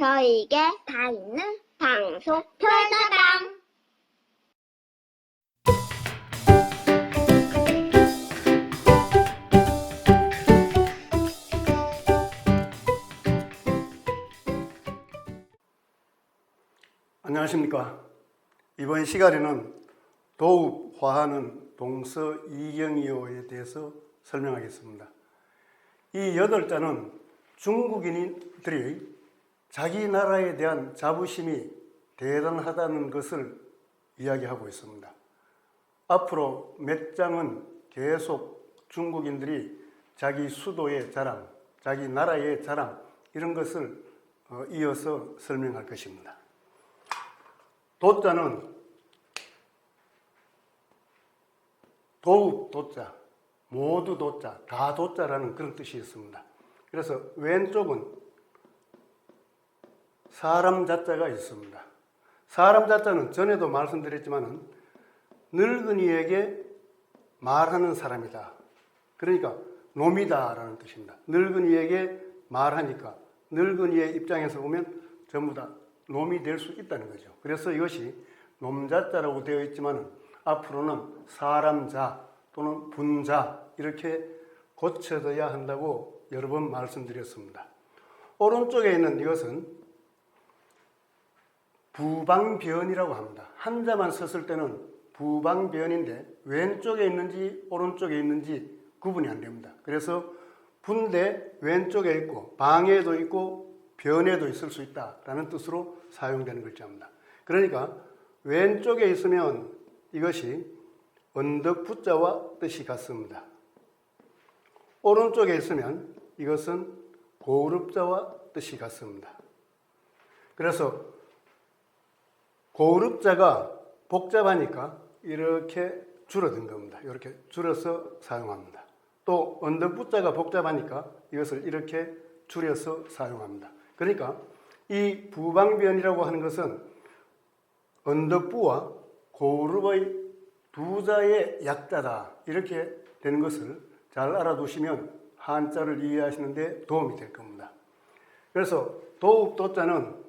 저에게 다 있는 방송 별다방. 안녕하십니까. 이번 시간에는 도읍 화하는 동서 이경이호에 대해서 설명하겠습니다. 이 8자는 중국인들이 자기 나라에 대한 자부심이 대단하다는 것을 이야기하고 있습니다. 앞으로 몇 장은 계속 중국인들이 자기 수도의 자랑, 자기 나라의 자랑 이런 것을 이어서 설명할 것입니다. 도자는 도읍 도자, 모두 도자, 다 도자라는 그런 뜻이 있습니다. 그래서 왼쪽은 사람 자자가 있습니다. 사람 자자는 전에도 말씀드렸지만 늙은이에게 말하는 사람이다. 그러니까 놈이다라는 뜻입니다. 늙은이에게 말하니까 늙은이의 입장에서 보면 전부 다 놈이 될 수 있다는 거죠. 그래서 이것이 놈자자라고 되어 있지만 앞으로는 사람자 또는 분자 이렇게 고쳐져야 한다고 여러 번 말씀드렸습니다. 오른쪽에 있는 이것은 부방변이라고 합니다. 한자만 썼을 때는 부방변인데 왼쪽에 있는지 오른쪽에 있는지 구분이 안 됩니다. 그래서 분대 왼쪽에 있고 방에도 있고 변에도 있을 수 있다라는 뜻으로 사용되는 글자입니다. 그러니까 왼쪽에 있으면 이것이 언덕부자와 뜻이 같습니다. 오른쪽에 있으면 이것은 고르자와 뜻이 같습니다. 그래서 고르자가 복잡하니까 이렇게 줄어든 겁니다. 이렇게 줄여서 사용합니다. 또 언덕부자가 복잡하니까 이것을 이렇게 줄여서 사용합니다. 그러니까 이 부방변이라고 하는 것은 언덕부와 고룹의 두 자의 약자다 이렇게 되는 것을 잘 알아두시면 한자를 이해하시는 데 도움이 될 겁니다. 그래서 도읍 도자는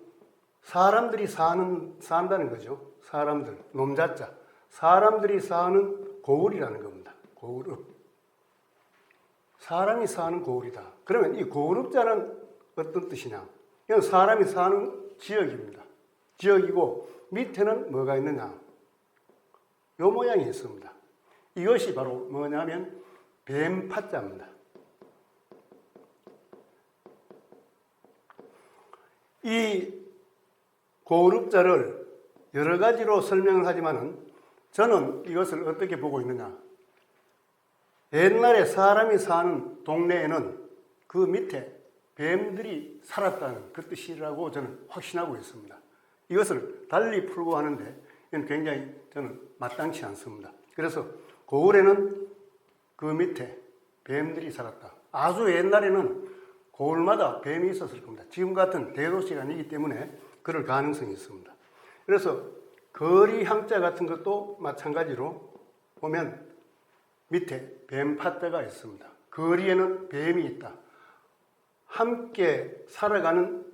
사람들이 산다는 거죠. 사람들, 놈자자. 사람들이 사는 고을이라는 겁니다. 고을. 사람이 사는 고을이다. 그러면 이 고을자는 어떤 뜻이냐? 이건 사람이 사는 지역입니다. 지역이고 밑에는 뭐가 있느냐? 요 모양이 있습니다. 이것이 바로 뭐냐면 뱀파자입니다. 이 고을자를 여러 가지로 설명을 하지만은 저는 이것을 어떻게 보고 있느냐? 옛날에 사람이 사는 동네에는 그 밑에 뱀들이 살았다는 그 뜻이라고 저는 확신하고 있습니다. 이것을 달리 풀고 하는데 이건 굉장히 저는 마땅치 않습니다. 그래서 고을에는 그 밑에 뱀들이 살았다. 아주 옛날에는 고을마다 뱀이 있었을 겁니다. 지금 같은 대도시가 아니기 때문에 그럴 가능성이 있습니다. 그래서 거리 항자 같은 것도 마찬가지로 보면 밑에 뱀파자가 있습니다. 거리에는 뱀이 있다. 함께 살아가는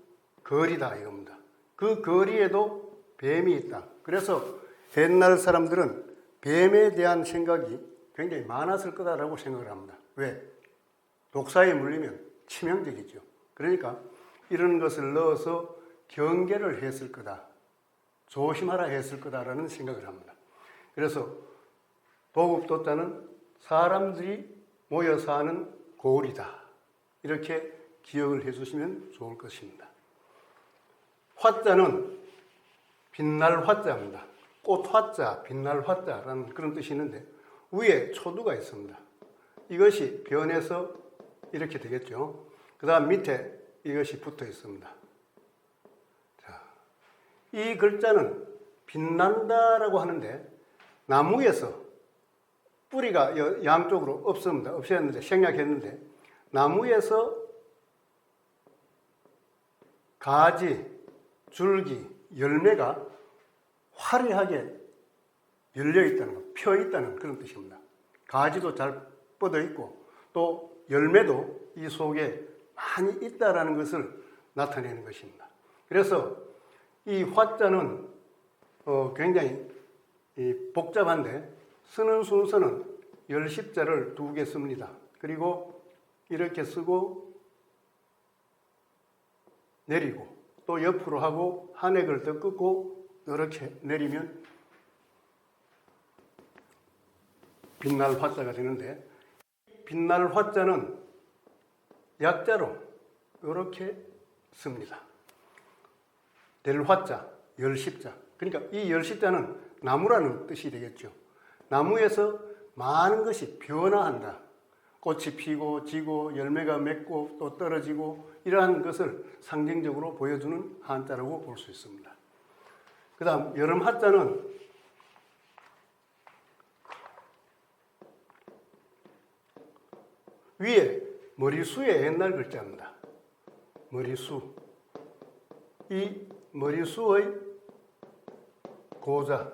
거리다 이겁니다. 그 거리에도 뱀이 있다. 그래서 옛날 사람들은 뱀에 대한 생각이 굉장히 많았을 거다라고 생각을 합니다. 왜? 독사에 물리면 치명적이죠. 그러니까 이런 것을 넣어서 경계를 했을 거다. 조심하라 했을 거다라는 생각을 합니다. 그래서 도읍도자는 사람들이 모여 사는 고을이다. 이렇게 기억을 해주시면 좋을 것입니다. 화자는 빛날 화자입니다. 꽃 화자, 빛날 화자라는 그런 뜻이 있는데 위에 초두가 있습니다. 이것이 변해서 이렇게 되겠죠. 그 다음 밑에 이것이 붙어 있습니다. 자, 이 글자는 빛난다라고 하는데 나무에서 뿌리가 양쪽으로 없습니다. 없었는데 생략했는데 나무에서 가지, 줄기, 열매가 화려하게 열려있다는 것, 펴있다는 그런 뜻입니다. 가지도 잘 뻗어있고 또 열매도 이 속에 많이 있다라는 것을 나타내는 것입니다. 그래서 이 화자는 굉장히 복잡한데 쓰는 순서는 열십자를 2개 씁니다. 그리고 이렇게 쓰고 내리고 또 옆으로 하고 한 획을 더 긋고 이렇게 내리면 빛날 화자가 되는데, 빛날 화자는 약자로 이렇게 씁니다. 될 화자, 열십자. 그러니까 이 열십자는 나무라는 뜻이 되겠죠. 나무에서 많은 것이 변화한다. 꽃이 피고 지고 열매가 맺고 또 떨어지고 이러한 것을 상징적으로 보여주는 한자라고 볼 수 있습니다. 그 다음 여름 한자는 위에 머리수의 옛날 글자입니다. 머리수. 이 머리수의 고자.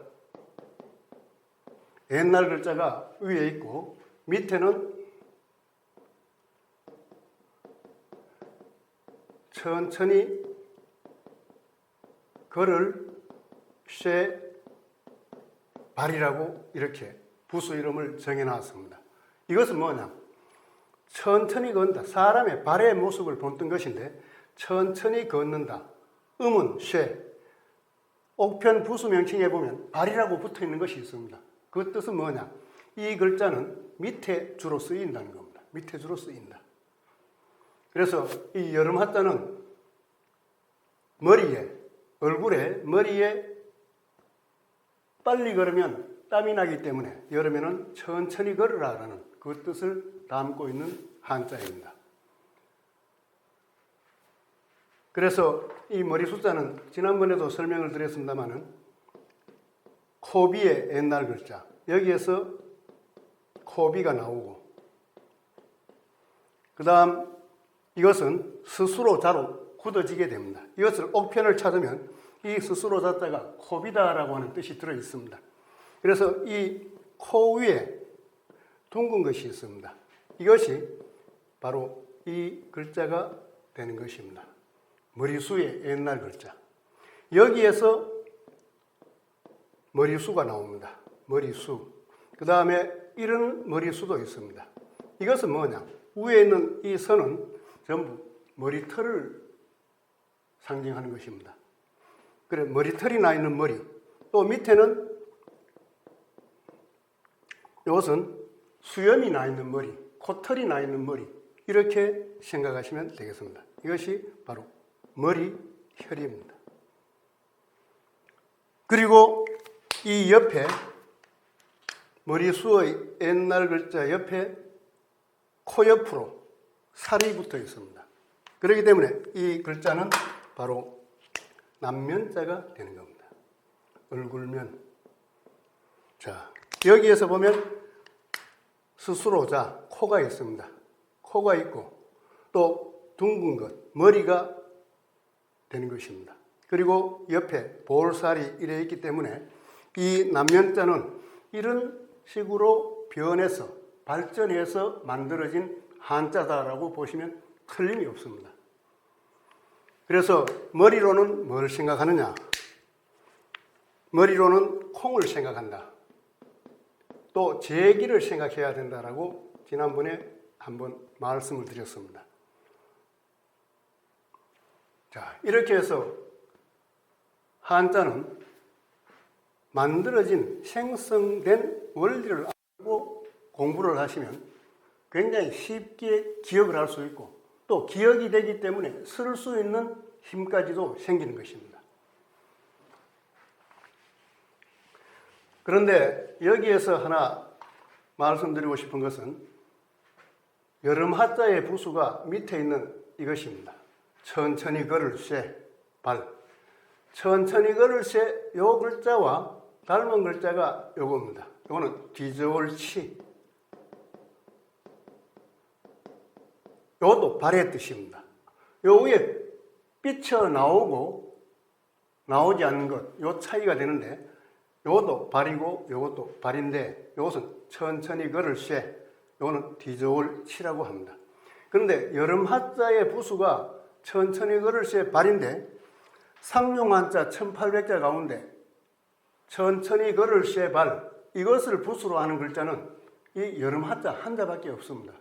옛날 글자가 위에 있고 밑에는 천천히 걸을 쇠 발이라고 이렇게 부수 이름을 정해놨습니다. 이것은 뭐냐? 천천히 걷는다. 사람의 발의 모습을 본뜬 것인데 천천히 걷는다. 음은 쇠. 옥편 부수 명칭에 보면 발이라고 붙어 있는 것이 있습니다. 그 뜻은 뭐냐? 이 글자는 밑에 주로 쓰인다는 겁니다. 밑에 주로 쓰인다. 그래서 이 여름 한자는 머리에, 얼굴에, 머리에 빨리 걸으면 땀이 나기 때문에 여름에는 천천히 걸으라라는 그 뜻을 담고 있는 한자입니다. 그래서 이 머리 숫자는 지난번에도 설명을 드렸습니다마는 코비의 옛날 글자, 여기에서 코비가 나오고, 그 다음 이것은 스스로 자로 굳어지게 됩니다. 이것을 옥편을 찾으면 이 스스로 자자가 코비다라고 하는 뜻이 들어 있습니다. 그래서 이 코 위에 둥근 것이 있습니다. 이것이 바로 이 글자가 되는 것입니다. 머리수의 옛날 글자. 여기에서 머리수가 나옵니다. 머리수. 그 다음에 이런 머리수도 있습니다. 이것은 뭐냐? 위에 있는 이 선은 전부 머리털을 상징하는 것입니다. 그래, 머리털이 나 있는 머리. 또 밑에는 이것은 수염이 나 있는 머리, 코털이 나 있는 머리. 이렇게 생각하시면 되겠습니다. 이것이 바로 머리혈입니다. 그리고 이 옆에 머리수의 옛날 글자 옆에 코 옆으로 살이 붙어 있습니다. 그렇기 때문에 이 글자는 바로 남면자가 되는 겁니다. 얼굴면. 자, 여기에서 보면 스스로 자, 코가 있습니다. 코가 있고 또 둥근 것, 머리가 되는 것입니다. 그리고 옆에 볼살이 이래 있기 때문에 이 남면자는 이런 식으로 변해서 발전해서 만들어진 한자다라고 보시면 틀림이 없습니다. 그래서 머리로는 뭘 생각하느냐? 머리로는 콩을 생각한다. 또 제기를 생각해야 된다라고 지난번에 한번 말씀을 드렸습니다. 자, 이렇게 해서 한자는 만들어진 생성된 원리를 알고 공부를 하시면 굉장히 쉽게 기억을 할 수 있고 또 기억이 되기 때문에 쓸 수 있는 힘까지도 생기는 것입니다. 그런데 여기에서 하나 말씀드리고 싶은 것은 여름 한자의 부수가 밑에 있는 이것입니다. 천천히 걸을 쇠, 발. 천천히 걸을 쇠, 요 글자와 닮은 글자가 요겁니다. 요거는 뒤저을 치. 요것도 발의 뜻입니다. 요 위에 삐쳐나오고 나오지 않는 것, 요 차이가 되는데 요것도 발이고 요것도 발인데 요것은 천천히 걸을 쇠, 요거는 뒤저을 치라고 합니다. 그런데 여름 한자의 부수가 천천히 걸을 쇠 발인데 상용 한자 1800자 가운데 천천히 걸을 쇠발, 이것을 붓으로 하는 글자는 이 여름 한자 한자밖에 없습니다.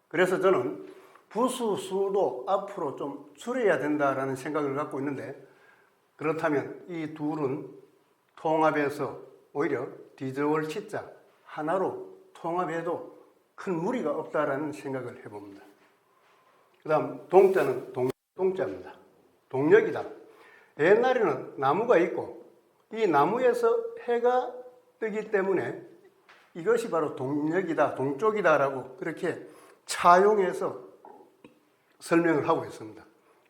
그래서 저는 부수 수도 앞으로 좀 줄여야 된다라는 생각을 갖고 있는데, 그렇다면 이 둘은 통합해서 오히려 디저월 치자 하나로 통합해도 큰 무리가 없다라는 생각을 해봅니다. 그 다음 동자는 동자입니다. 동력이다. 옛날에는 나무가 있고 이 나무에서 해가 뜨기 때문에 이것이 바로 동력이다, 동쪽이다라고 그렇게 차용해서 설명을 하고 있습니다.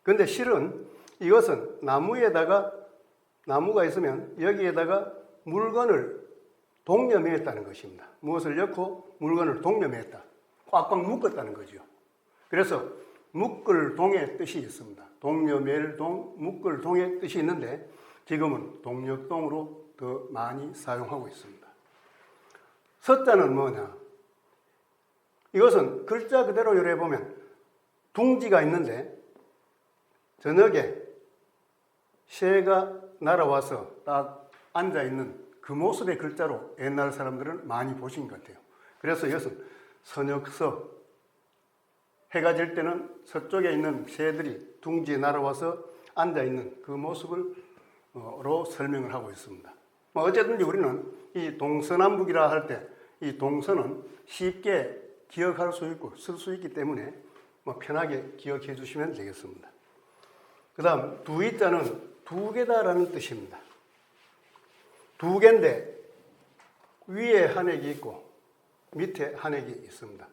그런데 실은 이것은 나무가 있으면 여기에다가 물건을 동여매했다는 것입니다. 무엇을 넣고 물건을 동여매했다. 꽉꽉 묶었다는 거죠. 그래서 묶을동의 뜻이 있습니다. 동여매일동, 묶을동의 뜻이 있는데 지금은 동력동으로 더 많이 사용하고 있습니다. 서자는 뭐냐? 이것은 글자 그대로 요래보면 둥지가 있는데 저녁에 새가 날아와서 딱 앉아있는 그 모습의 글자로 옛날 사람들은 많이 보신 것 같아요. 그래서 이것은 선역서, 해가 질 때는 서쪽에 있는 새들이 둥지에 날아와서 앉아있는 그 모습으로 설명을 하고 있습니다. 어쨌든지 우리는 이 동서남북이라 할 때 이 동서는 쉽게 기억할 수 있고 쓸 수 있기 때문에 편하게 기억해 주시면 되겠습니다. 그 다음 두이자는 두 개다라는 뜻입니다. 두 개인데 위에 한 획이 있고 밑에 한 획이 있습니다.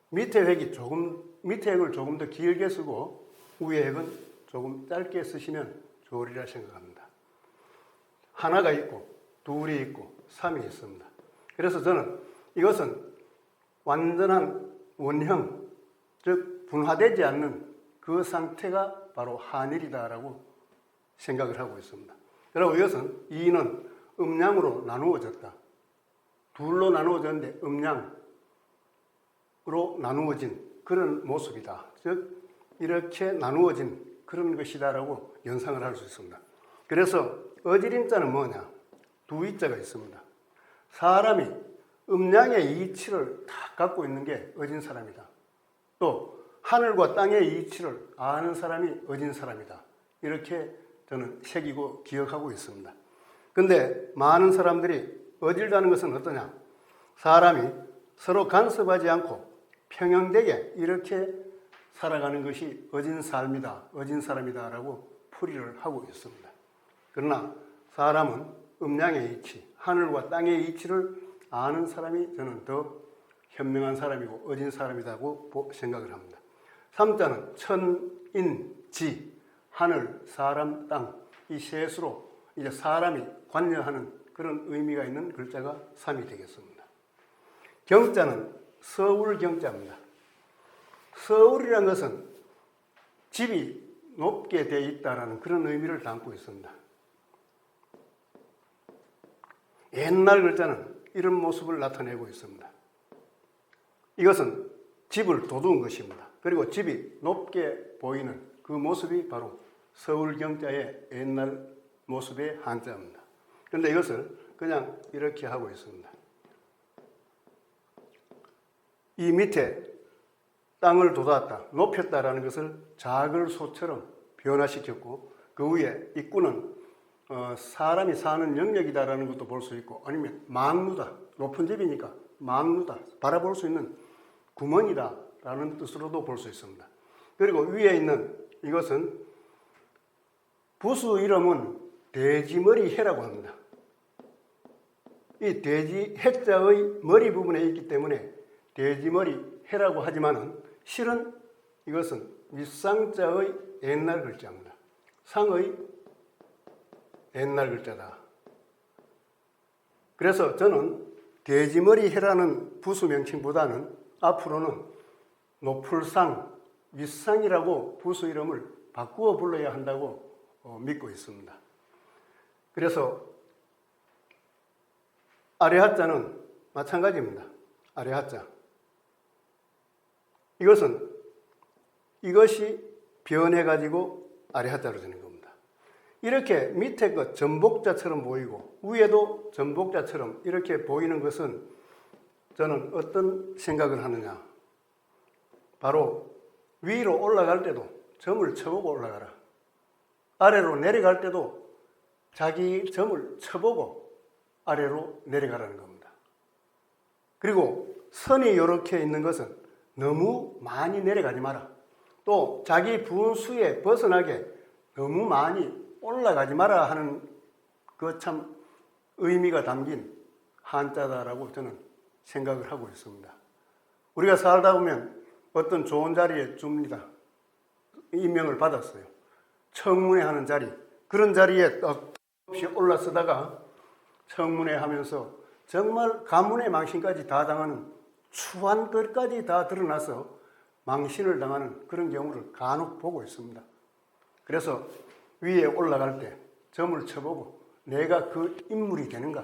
밑에 획을 조금 더 길게 쓰고 위에 획은 조금 짧게 쓰시면 좋으리라 생각합니다. 하나가 있고 둘이 있고 삼이 있습니다. 그래서 저는 이것은 완전한 원형, 즉 분화되지 않는 그 상태가 바로 한일이다라고 생각을 하고 있습니다. 그리고 이것은 이는 음양으로 나누어졌다. 둘로 나누어졌는데 음양으로 나누어진 그런 모습이다. 즉 이렇게 나누어진 그런 것이다라고 연상을 할 수 있습니다. 그래서 어지린자는 뭐냐? 두이자가 있습니다. 사람이 음양의 이치를 다 갖고 있는 게 어진 사람이다. 또 하늘과 땅의 이치를 아는 사람이 어진 사람이다. 이렇게 저는 새기고 기억하고 있습니다. 근데 많은 사람들이 어질다는 것은 어떠냐? 사람이 서로 간섭하지 않고 평형되게 이렇게 살아가는 것이 어진 삶이다, 어진 사람이다라고 풀이를 하고 있습니다. 그러나 사람은 음양의 이치, 하늘과 땅의 이치를 아는 사람이 저는 더 현명한 사람이고 어진 사람이라고 생각을 합니다. 삼자는 천인지, 하늘, 사람, 땅, 이 셋으로 이제 사람이 관여하는 그런 의미가 있는 글자가 삼이 되겠습니다. 경자는 서울경자입니다. 서울이라는 것은 집이 높게 되어 있다는 그런 의미를 담고 있습니다. 옛날 글자는 이런 모습을 나타내고 있습니다. 이것은 집을 도둔 것입니다. 그리고 집이 높게 보이는 그 모습이 바로 서울경자의 옛날 모습의 한자입니다. 그런데 이것을 그냥 이렇게 하고 있습니다. 이 밑에 땅을 돋았다, 높였다라는 것을 작을 소처럼 변화시켰고 그 위에 입구는 사람이 사는 영역이다라는 것도 볼 수 있고 아니면 망루다, 높은 집이니까 망루다, 바라볼 수 있는 구멍이다라는 뜻으로도 볼 수 있습니다. 그리고 위에 있는 이것은 부수 이름은 돼지머리 해라고 합니다. 이 돼지 해자의 머리 부분에 있기 때문에 돼지머리 해라고 하지만은 실은 이것은 윗상자의 옛날 글자입니다. 상의 옛날 글자다. 그래서 저는 돼지머리 해라는 부수 명칭보다는 앞으로는 노풀상, 윗상이라고 부수 이름을 바꾸어 불러야 한다고 믿고 있습니다. 그래서 아래하자는 마찬가지입니다. 아래하자. 이것이 변해가지고 아래하자로 되는 겁니다. 이렇게 밑에 그 전복자처럼 보이고 위에도 전복자처럼 이렇게 보이는 것은 저는 어떤 생각을 하느냐. 바로 위로 올라갈 때도 점을 쳐보고 올라가라. 아래로 내려갈 때도 자기 점을 쳐보고 아래로 내려가라는 겁니다. 그리고 선이 이렇게 있는 것은 너무 많이 내려가지 마라. 또 자기 분수에 벗어나게 너무 많이 올라가지 마라 하는 그 참 의미가 담긴 한자다라고 저는 생각을 하고 있습니다. 우리가 살다 보면 어떤 좋은 자리에 줍니다. 임명을 받았어요. 청문회 하는 자리. 그런 자리에 없이 올라서다가 청문회 하면서 정말 가문의 망신까지 다 당하는 추한 것까지 다 드러나서 망신을 당하는 그런 경우를 간혹 보고 있습니다. 그래서 위에 올라갈 때 점을 쳐보고 내가 그 인물이 되는가,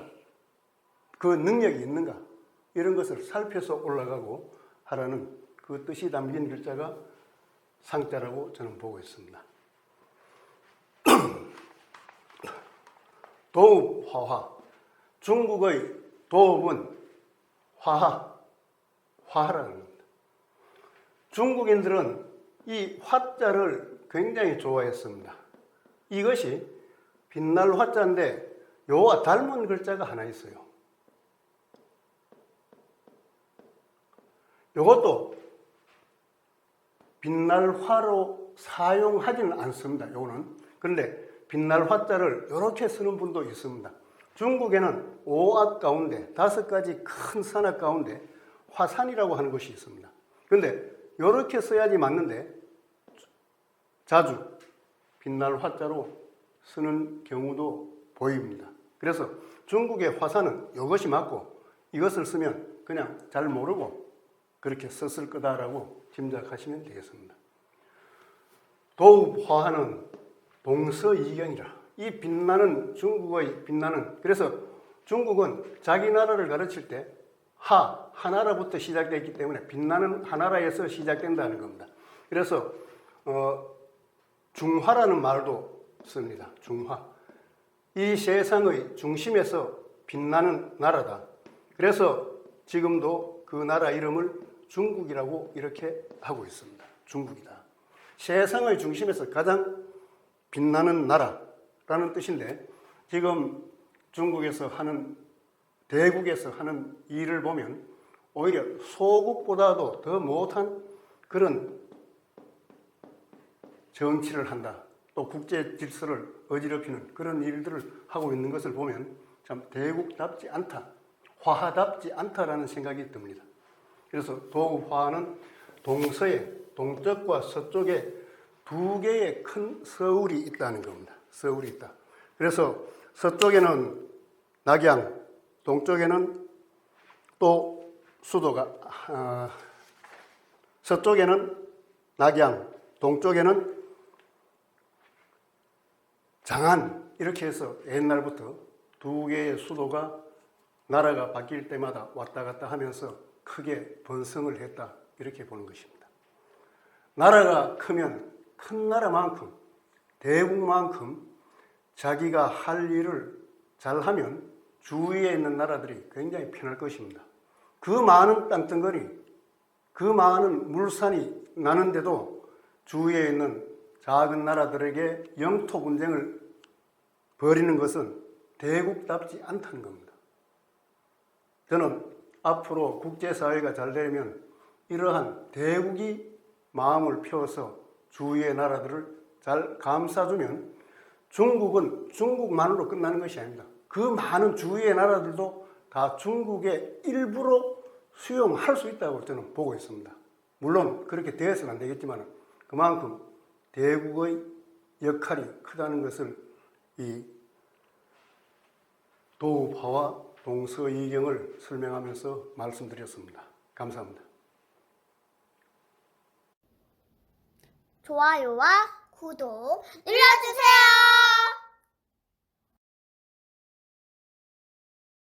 그 능력이 있는가 이런 것을 살펴서 올라가고 하라는 그 뜻이 담긴 글자가 상자라고 저는 보고 있습니다. 도읍 화화. 중국의 도읍은 화하라는 겁니다. 중국인들은 이 화자를 굉장히 좋아했습니다. 이것이 빛날 화자인데 요와 닮은 글자가 하나 있어요. 요것도 빛날 화로 사용하지는 않습니다. 요거는. 그런데 빛날 화자를 이렇게 쓰는 분도 있습니다. 중국에는 5압 가운데 5가지 큰 산악 가운데 화산이라고 하는 것이 있습니다. 그런데 이렇게 써야지 맞는데 자주 빛날 화자로 쓰는 경우도 보입니다. 그래서 중국의 화산은 이것이 맞고 이것을 쓰면 그냥 잘 모르고 그렇게 썼을 거다라고 짐작하시면 되겠습니다. 도읍 화하는 동서이경이라. 이 빛나는 중국의 빛나는, 그래서 중국은 자기 나라를 가르칠 때 하나라부터 시작되었기 때문에 빛나는 하나라에서 시작된다는 겁니다. 그래서 중화라는 말도 씁니다. 중화. 이 세상의 중심에서 빛나는 나라다. 그래서 지금도 그 나라 이름을 중국이라고 이렇게 하고 있습니다. 중국이다. 세상의 중심에서 가장 빛나는 나라라는 뜻인데 지금 중국에서 하는, 대국에서 하는 일을 보면 오히려 소국보다도 더 못한 그런 정치를 한다. 또 국제 질서를 어지럽히는 그런 일들을 하고 있는 것을 보면 참 대국답지 않다, 화하답지 않다라는 생각이 듭니다. 그래서 도읍화는 동서에, 동쪽과 서쪽에 두 개의 큰 서울이 있다는 겁니다. 서울이 있다. 그래서 서쪽에는 낙양, 동쪽에는 또 수도가, 서쪽에는 낙양, 동쪽에는 장안, 이렇게 해서 옛날부터 두 개의 수도가 나라가 바뀔 때마다 왔다 갔다 하면서 크게 번성을 했다, 이렇게 보는 것입니다. 나라가 크면 큰 나라만큼, 대국만큼 자기가 할 일을 잘하면 주위에 있는 나라들이 굉장히 편할 것입니다. 그 많은 땅덩어리, 그 많은 물산이 나는데도 주위에 있는 작은 나라들에게 영토 분쟁을 벌이는 것은 대국답지 않다는 겁니다. 저는 앞으로 국제사회가 잘 되려면 이러한 대국이 마음을 펴서 주위의 나라들을 잘 감싸주면 중국은 중국만으로 끝나는 것이 아닙니다. 그 많은 주위의 나라들도 다 중국의 일부로 수용할 수 있다고 저는 보고 있습니다. 물론 그렇게 되어서는 안 되겠지만 그만큼 대국의 역할이 크다는 것을 이 도읍화와 동서이경을 설명하면서 말씀드렸습니다. 감사합니다. 좋아요와 구독 눌러주세요.